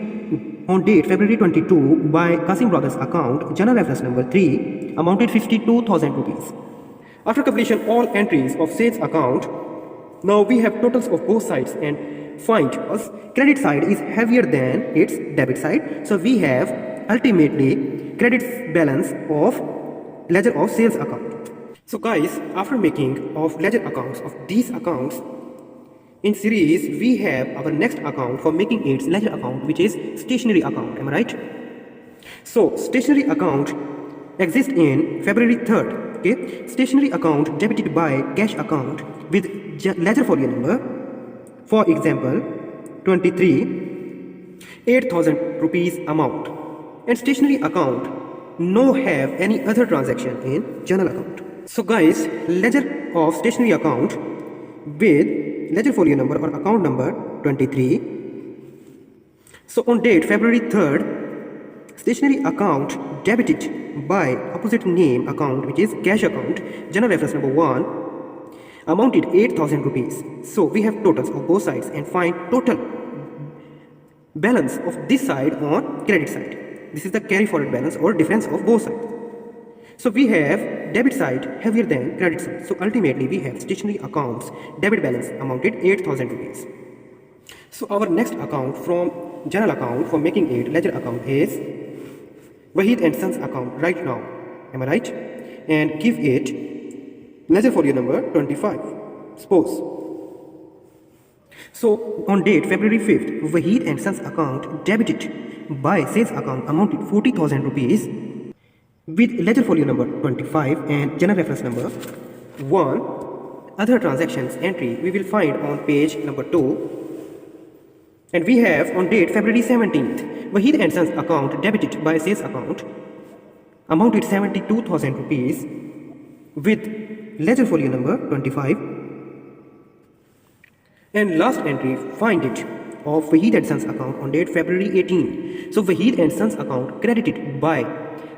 on date February 22 by Kasim Brothers account, general reference number 3, amounted 52,000 rupees. After completion all entries of sales account, now we have totals of both sides and find us credit side is heavier than its debit side. So we have ultimately credit balance of ledger of sales account. So guys, after making of ledger accounts of these accounts in series, we have our next account for making its ledger account, which is stationery account. Am I right? So stationery account exists in February 3rd. Okay, stationery account debited by cash account with ledger folio number, for example 23, 8,000 rupees amount, and stationery account no have any other transaction in journal account. So guys, ledger of stationery account with ledger folio number or account number 23. So on date February 3rd, stationery account debited by opposite name account, which is cash account, general reference number 1, amounted 8,000 rupees. So we have totals of both sides and find total balance of this side on credit side. This is the carry forward balance or difference of both sides. So we have debit side heavier than credit side. So ultimately we have stationery accounts debit balance amounted 8,000 rupees. So our next account from general account for making it ledger account is Wahid and Sons account right now. Am I right? And give it ledger folio number 25. Suppose. So on date February 5th, Wahid and Sons account debited by sales account amounted 40,000 rupees with ledger folio number 25 and general reference number 1. Other transactions entry we will find on page number 2. And we have on date February 17th, Wahid and Sons account debited by sales account amounted 72,000 rupees with ledger folio number 25. And last entry, find it, of Wahid and Sons account on date February 18. So Wahid and Sons account credited by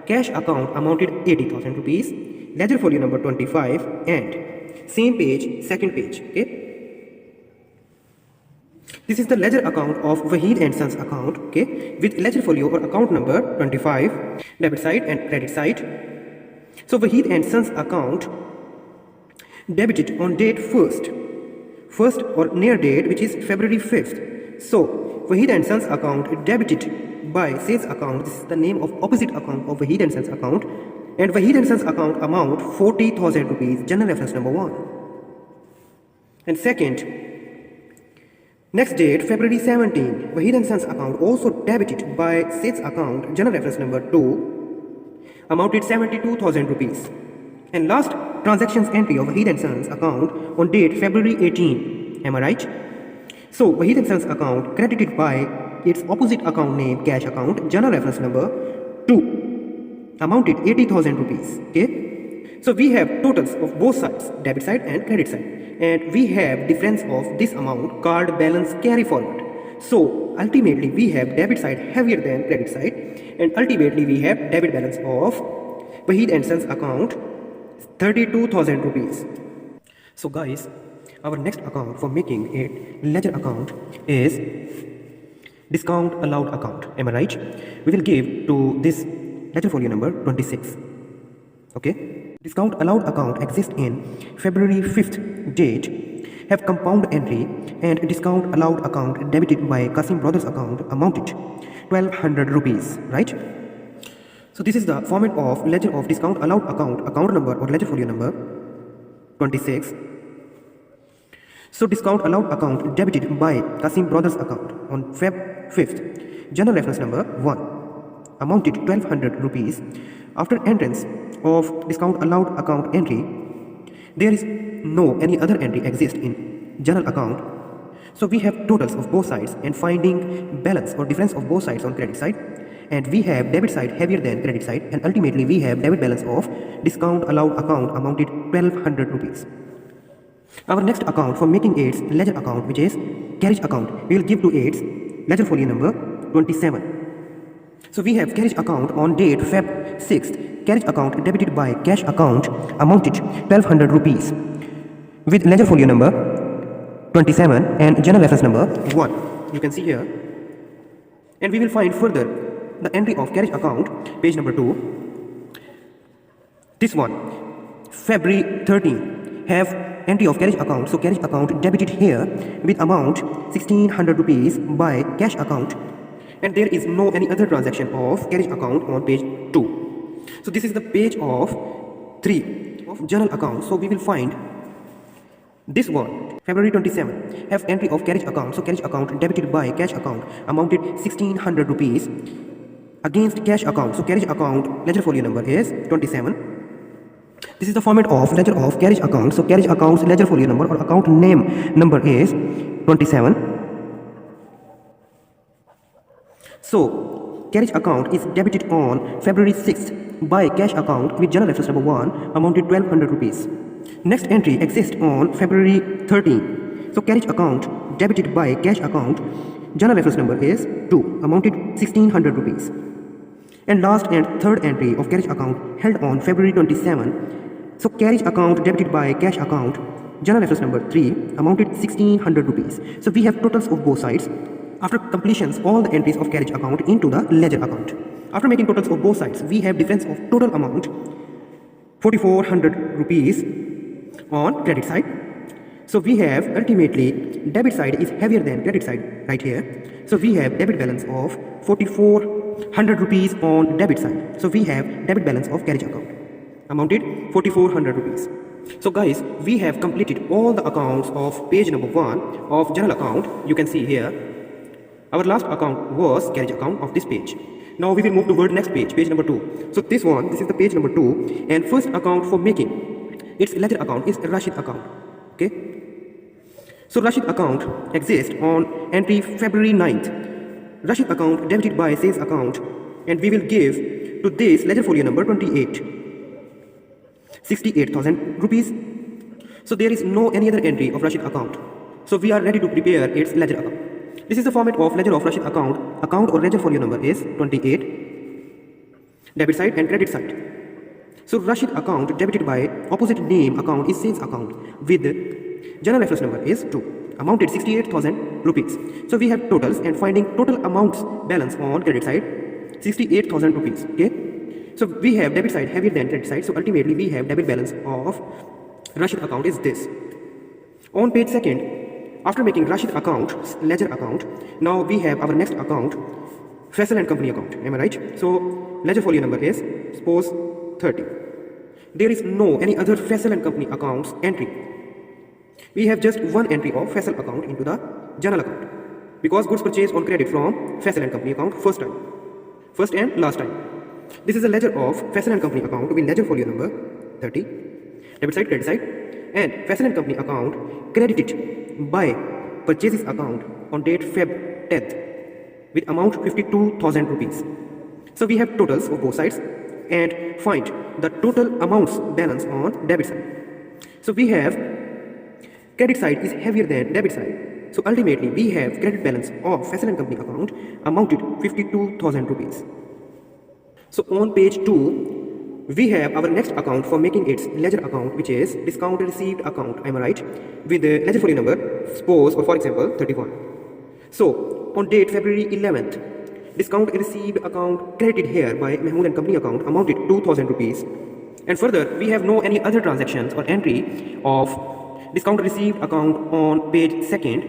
cash account amounted 80,000 rupees, ledger folio number 25, and same page, second page. Okay. This is the ledger account of Wahid and Sons account, okay, with ledger folio or account number 25, debit side and credit side. So Wahid and Sons account debited on date first or near date, which is February 5th. So Wahid and Sons account debited by sales account. This is the name of opposite account of Wahid and Sons account, and Wahid and Sons account amount 40,000 rupees, general reference number 1. And second, next date, February 17, Wahid and Sons account also debited by sales account, general reference number 2, amounted 72,000 rupees. And last transactions entry of Wahid and Sons account on date February 18. Am I right? So Wahid and Sons account credited by its opposite account name, cash account, general reference number 2, amounted 80,000 rupees. Okay. So we have totals of both sides, debit side and credit side. And we have difference of this amount called balance carry forward. So ultimately we have debit side heavier than credit side, and ultimately we have debit balance of Wahid and Sons account 32,000 rupees. So guys, our next account for making it ledger account is discount allowed account. Am I right? We will give to this ledger folio number 26. Okay. Discount allowed account exists in February 5th date. have compound entry and discount allowed account debited by Kasim Brothers account amounted 1200 rupees, right? So this is the format of ledger of discount allowed account number or ledger folio number 26. So discount allowed account debited by Kasim Brothers account on Feb 5th. Journal reference number 1 amounted 1200 rupees. After entrance of discount allowed account entry, there is no any other entry exist in journal account. So we have totals of both sides and finding balance or difference of both sides on credit side, and we have debit side heavier than credit side, and ultimately we have debit balance of discount allowed account amounted 1200 rupees. Our next account for making its ledger account, which is carriage account, we will give to its ledger folio number 27. So we have carriage account on date Feb 6th. Carriage account debited by cash account amounted 1200 rupees with ledger folio number 27 and journal reference number 1. You can see here. And we will find further the entry of carriage account, page number 2. This one, February 13, have entry of carriage account. So carriage account debited here with amount 1600 rupees by cash account, and there is no any other transaction of carriage account on page 2. So this is the page of 3 of journal account. So we will find this one, February 27, have entry of carriage account. So carriage account debited by cash account amounted 1600 rupees against cash account. So carriage account ledger folio number is 27. This is the format of ledger of carriage account. So carriage account's ledger folio number or account name number is 27. So carriage account is debited on February 6th by cash account with journal reference number 1 amounted 1200 rupees. Next entry exists on February 13. So carriage account debited by cash account, journal reference number is 2 amounted 1600 rupees. And last and third entry of carriage account held on February 27. So carriage account debited by cash account, journal reference number 3 amounted 1600 rupees. So we have totals of both sides. After completions, all the entries of carriage account into the ledger account. After making totals of both sides, we have difference of total amount 4400 rupees on credit side. So we have ultimately debit side is heavier than credit side right here. So we have debit balance of 4400 rupees on debit side. So we have debit balance of carriage account amounted 4400 rupees. So guys, we have completed all the accounts of page number 1 of general account. You can see here. Our last account was carriage account of this page. Now we will move toward next page, page number 2. So this is the page number 2, and first account for making its ledger account is Rashid account. Okay. So Rashid account exists on entry February 9th. Rashid account debited by sales account, and we will give to this ledger folio number 28. 68,000 rupees. So there is no any other entry of Rashid account. So we are ready to prepare its ledger account. This is the format of ledger of Rashid account. Account or ledger folio number is 28. Debit side and credit side. So Rashid account debited by opposite name account is sales account with journal reference number is 2. Amounted 68,000 rupees. So we have totals and finding total amounts balance on credit side 68,000 rupees. Okay. So we have debit side heavier than credit side. So ultimately we have debit balance of Rashid account is this. On page 2nd, after making Rashid account, ledger account, now we have our next account, Faisal and Company account. Am I right? So ledger folio number is suppose 30. There is no any other Faisal and Company accounts entry. We have just one entry of Faisal account into the journal account because goods purchased on credit from Faisal and Company account first and last time. This is a ledger of Faisal and Company account with ledger folio number 30, debit side, credit side, and Faisal and Company account credited by purchases account on date Feb 10th with amount 52,000 rupees. So we have totals of both sides and find the total amounts balance on debit side. So we have credit side is heavier than debit side. So ultimately we have credit balance of Faisal and Company account amounted 52,000 rupees. So on page 2, we have our next account for making its ledger account, which is discount received account. Am I right? With the ledger folio number, suppose or for example 31. So on date February 11th, discount received account credited here by Mahmood and Company account amounted 2,000 rupees. And further, we have no any other transactions or entry of discount received account on page 2nd.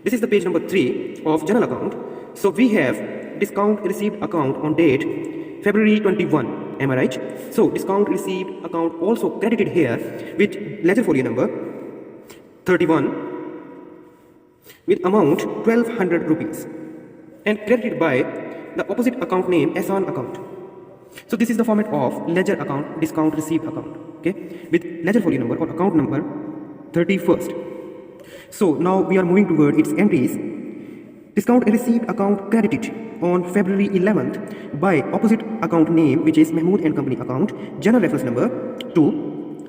This is the page number 3 of journal account. So we have discount received account on date February 21. Am I right? So discount received account also credited here with ledger folio number 31 with amount 1200 rupees and credited by the opposite account name Ehsan account. So this is the format of ledger account discount received account, okay, with ledger folio number or account number 31st. So now we are moving toward its entries. Discount received account credited on February 11th by opposite account name, which is Mahmood and Company account, journal reference number 2,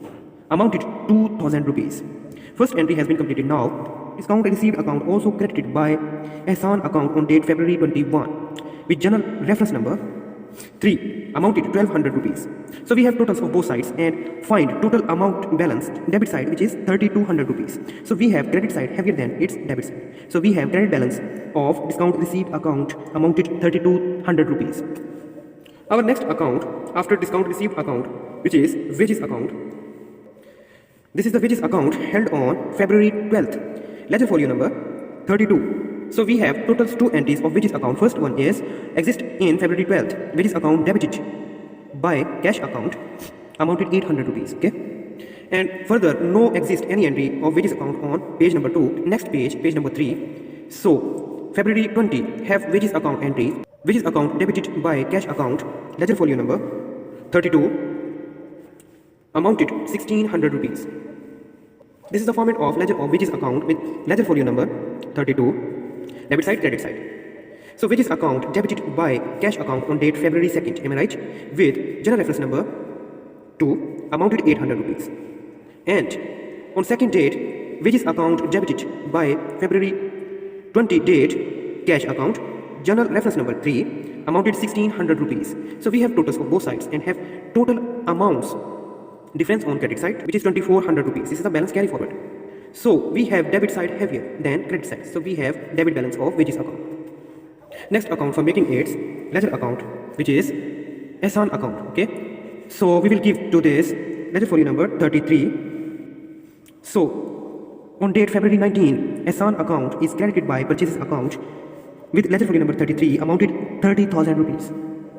amounted 2000 rupees. First entry has been completed now. Discount received account also credited by Ehsan account on date February 21 with journal reference number 3, amounted 1200 rupees. So we have totals of both sides and find total amount balance debit side, which is 3200 rupees. So we have credit side heavier than its debit side. So we have credit balance of discount received account amounted 3200 rupees. Our next account after discount received account, which is wages account. This is the wages account held on February 12th. Ledger folio number 32. So we have totals 2 entries of wages account. First one is exist in February 12th. Wages account debited by cash account amounted 800 rupees. Okay. And further, no exist any entry of wages account on page number 2. Next page, page number 3. So February 20 have wages account entry. Wages account debited by cash account. Ledger folio number 32 amounted 1600 rupees. This is the format of ledger of wages account with ledger folio number 32. Debit side, credit side. So wages account debited by cash account on date February 2nd, am I right? With journal reference number 2, amounted 800 rupees. And on second date, wages account debited by February 20 date, cash account, journal reference number 3, amounted 1600 rupees. So we have totals of both sides and have total amounts difference on credit side, which is 2400 rupees. This is the balance carry forward. So we have debit side heavier than credit side. So we have debit balance of wages account. Next account for making its ledger account, which is Ehsan account. Okay. So we will give to this ledger folio number 33. So on date February 19, Ehsan account is credited by purchases account with ledger folio number 33 amounted 30,000 rupees.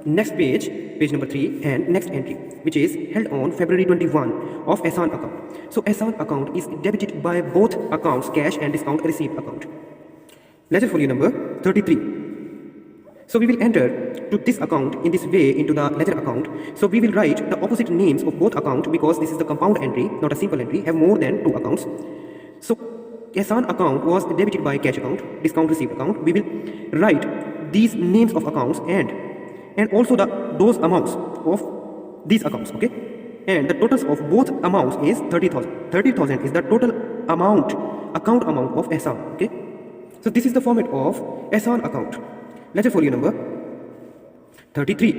Next page, page number 3 and next entry, which is held on February 21 of Ehsan account. So Ehsan account is debited by both accounts, cash and discount received account. Ledger folio number 33. So we will enter to this account in this way into the ledger account. So we will write the opposite names of both accounts because this is the compound entry, not a simple entry, have more than 2 accounts. So Ehsan account was debited by cash account, discount received account. We will write these names of accounts and also those amounts of these accounts, okay, and the totals of both amounts is 30,000. 30,000 is the total account amount of Ehsan, okay. So this is the format of Ehsan account. Ledger folio number 33,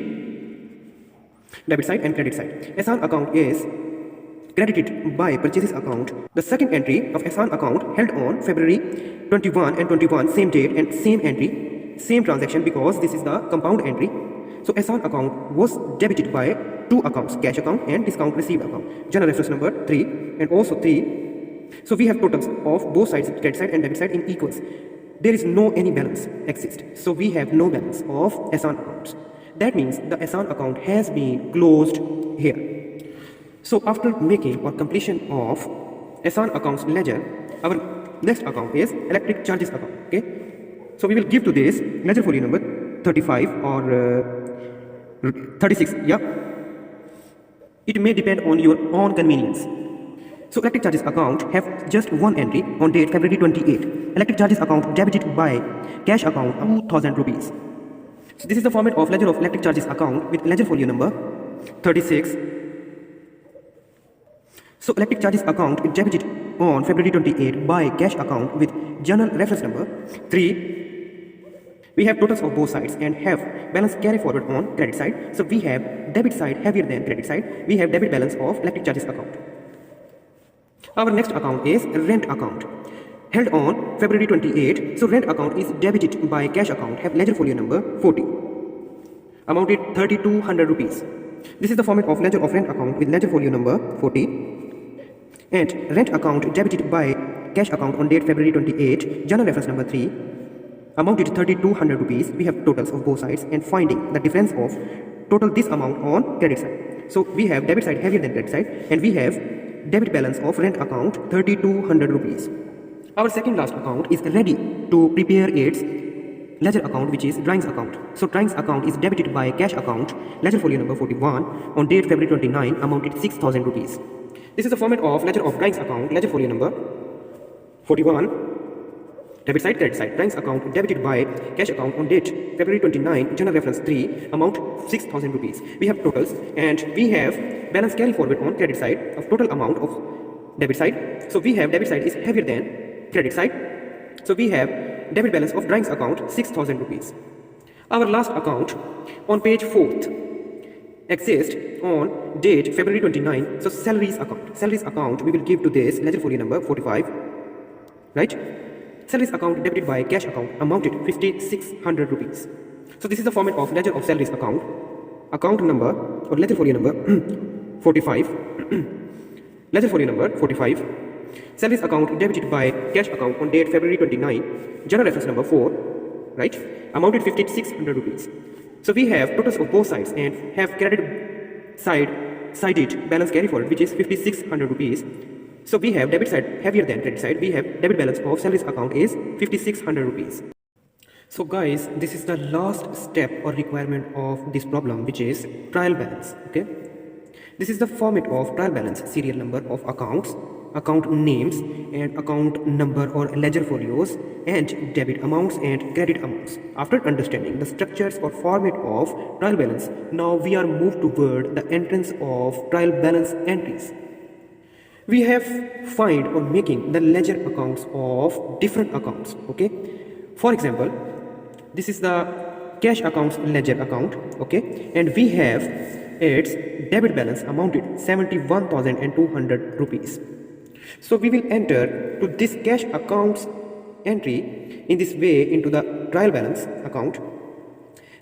debit side and credit side. Ehsan account is credited by purchases account. The second entry of Ehsan account held on February 21 and 21, same date and same entry, same transaction because this is the compound entry. So Ehsan account was debited by 2 accounts, cash account and discount received account. Journal reference number 3 and also 3. So we have totals of both sides, credit side and debit side in equals. There is no any balance exist. So we have no balance of Ehsan accounts. That means the Ehsan account has been closed here. So after making or completion of Ehsan accounts ledger, our next account is electric charges account. Okay. So we will give to this ledger folio number 35 or 36, yeah. It may depend on your own convenience. So electric charges account have just one entry on date February 28. Electric charges account debited by cash account 2000 rupees. So this is the format of ledger of electric charges account with ledger folio number 36. So electric charges account is debited on February 28 by cash account with journal reference number 3. We have totals of both sides and have balance carry forward on credit side. So we have debit side heavier than credit side. We have debit balance of electric charges account. Our next account is rent account. Held on February 28. So rent account is debited by cash account. Have ledger folio number 40. Amounted 3200 rupees. This is the format of ledger of rent account with ledger folio number 40. And rent account debited by cash account on date February 28, journal reference number 3, amounted to 3200 rupees. We have totals of both sides and finding the difference of total this amount on credit side. So we have debit side heavier than credit side, and we have debit balance of rent account 3200 rupees. Our second last account is ready to prepare its ledger account, which is drawings account. So drawings account is debited by cash account, ledger folio number 41, on date February 29, amounted 6000 rupees. This is the format of ledger of drawings account, ledger folio number 41, debit side, credit side. Drawings account debited by cash account on date February 29, journal reference 3, amount 6000 rupees. We have totals, and we have balance carry forward on credit side of total amount of debit side. So we have debit side is heavier than credit side. So we have debit balance of drawings account 6000 rupees. Our last account on page 4th exists on date February 29. So salaries account. Salaries account we will give to this ledger folio number 45. Right? Salaries account debited by cash account amounted 5600 rupees. So this is the format of ledger of salaries account. Account number or ledger folio number 45. Ledger folio number 45. Salaries account debited by cash account on date February 29, journal reference number 4, right, amounted 5600 rupees. So we have totals of both sides and have credit sided balance carry forward, which is 5600 rupees. So we have debit side heavier than credit side. We have debit balance of salaries account is 5600 rupees. So guys, this is the last step or requirement of this problem, which is trial balance. Okay, this is the format of trial balance: serial number of accounts, account names, and account number or ledger folios, and debit amounts and credit amounts. After understanding the structures or format of trial balance, now we are moved toward the entrance of trial balance entries. We have find or making the ledger accounts of different accounts. Okay, for example, this is the cash accounts ledger account. Okay, and we have its debit balance amounted 71,200 rupees. So we will enter to this cash accounts entry in this way into the trial balance account.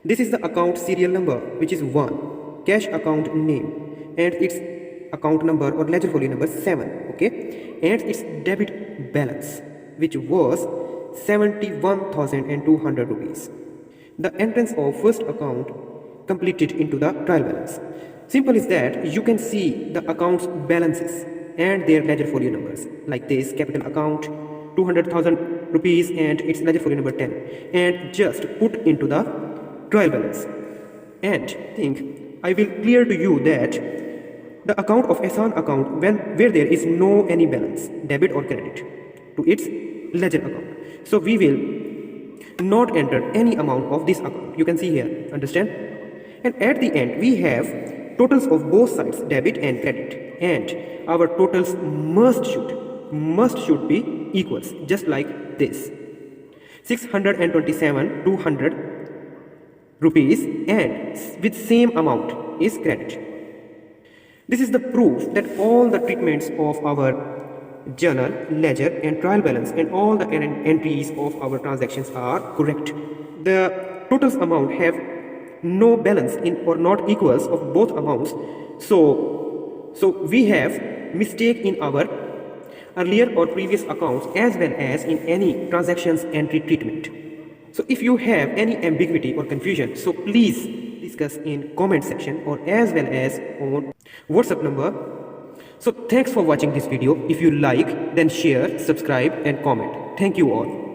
This is the account serial number, which is 1, cash account name, and its account number or ledger folio number 7. Okay, and its debit balance, which was 71,200 rupees. The entrance of first account completed into the trial balance. Simple is that you can see the accounts balances and their ledger folio numbers, like this: capital account 200,000 rupees and its ledger folio number 10, and just put into the trial balance. And think I will clear to you that the account of Ehsan account where there is no any balance, debit or credit, to its ledger account. So we will not enter any amount of this account. You can see here, understand? And at the end we have totals of both sides, debit and credit, and our totals must should be equals, just like this: 627,200 rupees, and with same amount is credit. This is the proof that all the treatments of our journal, ledger and trial balance and all the entries of our transactions are correct. The totals amount have no balance in or not equals of both amounts. So we have mistake in our earlier or previous accounts as well as in any transactions entry treatment. So if you have any ambiguity or confusion, so please discuss in comment section or as well as on WhatsApp number. So thanks for watching this video. If you like, then share, subscribe and comment. Thank you all.